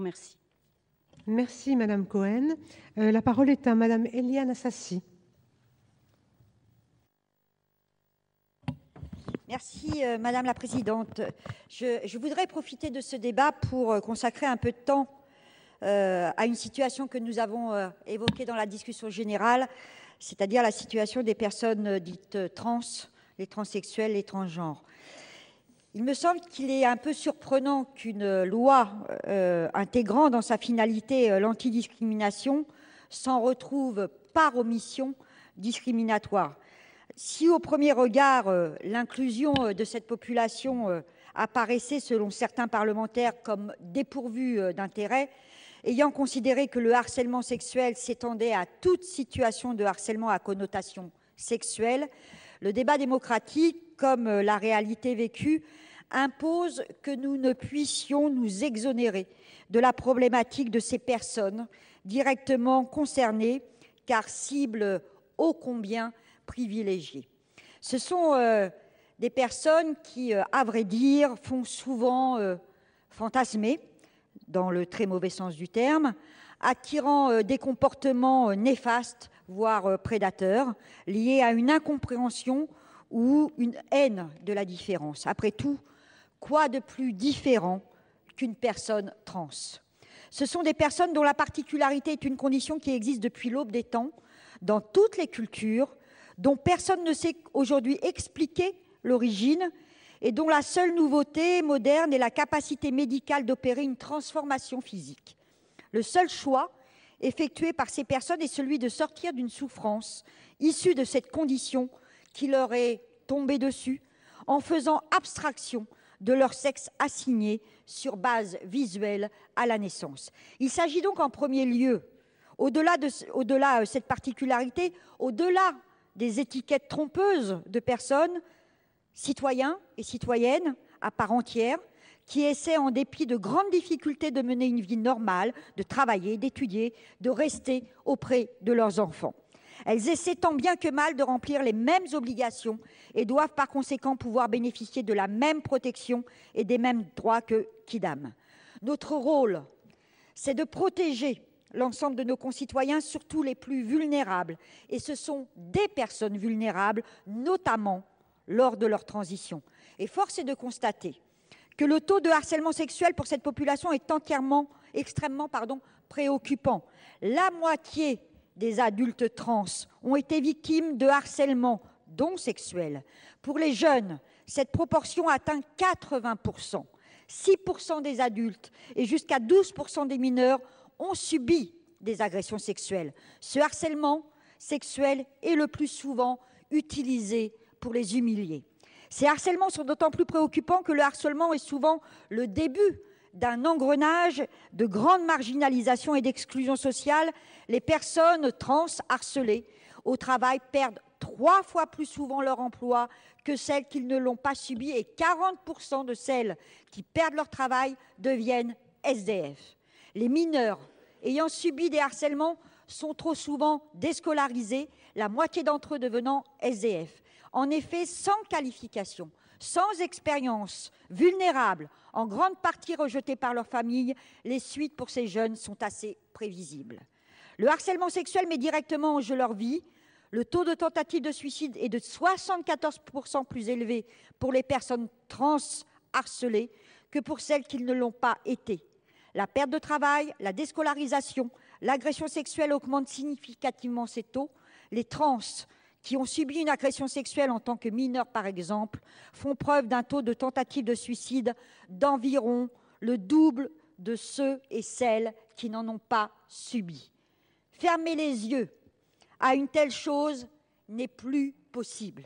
Merci. Merci Madame Cohen. La parole est à Madame Eliane Assassi. Merci Madame la Présidente. Je voudrais profiter de ce débat pour consacrer un peu de temps à une situation que nous avons évoquée dans la discussion générale, c'est-à-dire la situation des personnes dites trans, les transsexuels, les transgenres. Il me semble qu'il est un peu surprenant qu'une loi intégrant dans sa finalité l'antidiscrimination s'en retrouve par omission discriminatoire. Si au premier regard, l'inclusion de cette population apparaissait, selon certains parlementaires, comme dépourvue d'intérêt, ayant considéré que le harcèlement sexuel s'étendait à toute situation de harcèlement à connotation sexuelle, le débat démocratique, comme la réalité vécue, impose que nous ne puissions nous exonérer de la problématique de ces personnes directement concernées, car cible ô combien privilégiées. Ce sont des personnes qui, à vrai dire, font souvent fantasmer, dans le très mauvais sens du terme, attirant des comportements néfastes, voire prédateurs, liés à une incompréhension ou une haine de la différence. Après tout, quoi de plus différent qu'une personne trans? Ce sont des personnes dont la particularité est une condition qui existe depuis l'aube des temps, dans toutes les cultures, dont personne ne sait aujourd'hui expliquer l'origine et dont la seule nouveauté moderne est la capacité médicale d'opérer une transformation physique. Le seul choix effectué par ces personnes est celui de sortir d'une souffrance issue de cette condition qui leur est tombée dessus, en faisant abstraction de leur sexe assigné sur base visuelle à la naissance. Il s'agit donc en premier lieu, au-delà de cette particularité, au-delà des étiquettes trompeuses de personnes, citoyens et citoyennes à part entière, qui essaient en dépit de grandes difficultés de mener une vie normale, de travailler, d'étudier, de rester auprès de leurs enfants. Elles essaient tant bien que mal de remplir les mêmes obligations et doivent par conséquent pouvoir bénéficier de la même protection et des mêmes droits que Kidam. Notre rôle, c'est de protéger l'ensemble de nos concitoyens, surtout les plus vulnérables. Et ce sont des personnes vulnérables, notamment lors de leur transition. Et force est de constater que le taux de harcèlement sexuel pour cette population est extrêmement préoccupant. La moitié des adultes trans ont été victimes de harcèlement, dont sexuel. Pour les jeunes, cette proportion atteint 80%. 6% des adultes et jusqu'à 12% des mineurs ont subi des agressions sexuelles. Ce harcèlement sexuel est le plus souvent utilisé pour les humilier. Ces harcèlements sont d'autant plus préoccupants que le harcèlement est souvent le début d'un engrenage de grande marginalisation et d'exclusion sociale. Les personnes trans harcelées au travail perdent 3 fois plus souvent leur emploi que celles qui ne l'ont pas subi et 40% de celles qui perdent leur travail deviennent SDF. Les mineurs ayant subi des harcèlements sont trop souvent déscolarisés, la moitié d'entre eux devenant SDF. En effet, sans qualification, sans expérience, vulnérables, en grande partie rejetés par leur famille, les suites pour ces jeunes sont assez prévisibles. Le harcèlement sexuel met directement en jeu leur vie. Le taux de tentative de suicide est de 74% plus élevé pour les personnes trans harcelées que pour celles qui ne l'ont pas été. La perte de travail, la déscolarisation, l'agression sexuelle augmentent significativement ces taux. Les trans qui ont subi une agression sexuelle en tant que mineurs, par exemple, font preuve d'un taux de tentative de suicide d'environ le double de ceux et celles qui n'en ont pas subi. Fermer les yeux à une telle chose n'est plus possible.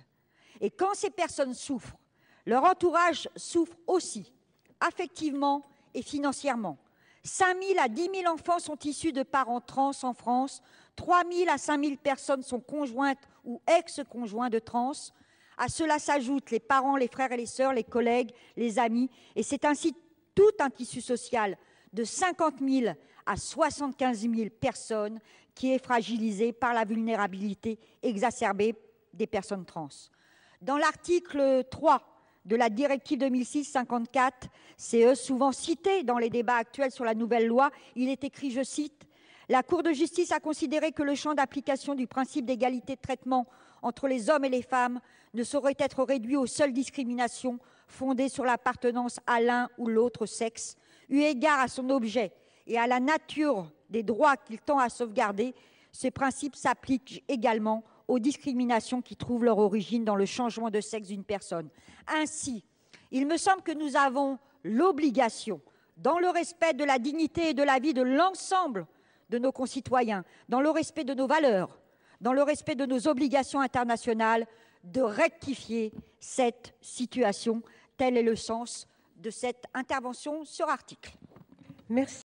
Et quand ces personnes souffrent, leur entourage souffre aussi, affectivement et financièrement. 5 000 à 10 000 enfants sont issus de parents trans en France. 3 000 à 5 000 personnes sont conjointes ou ex-conjoints de trans. À cela s'ajoutent les parents, les frères et les sœurs, les collègues, les amis. Et c'est ainsi tout un tissu social de 50 000 à 75 000 personnes qui est fragilisé par la vulnérabilité exacerbée des personnes trans. Dans l'article 3 de la directive 2006/54/CE, souvent citée dans les débats actuels sur la nouvelle loi, il est écrit, je cite, « La Cour de justice a considéré que le champ d'application du principe d'égalité de traitement entre les hommes et les femmes ne saurait être réduit aux seules discriminations fondées sur l'appartenance à l'un ou l'autre sexe. Eu égard à son objet et à la nature des droits qu'il tend à sauvegarder, ce principe s'applique également aux discriminations qui trouvent leur origine dans le changement de sexe d'une personne. » Ainsi, il me semble que nous avons l'obligation, dans le respect de la dignité et de la vie de l'ensemble de nos concitoyens, dans le respect de nos valeurs, dans le respect de nos obligations internationales, de rectifier cette situation. Tel est le sens de cette intervention sur article. Merci.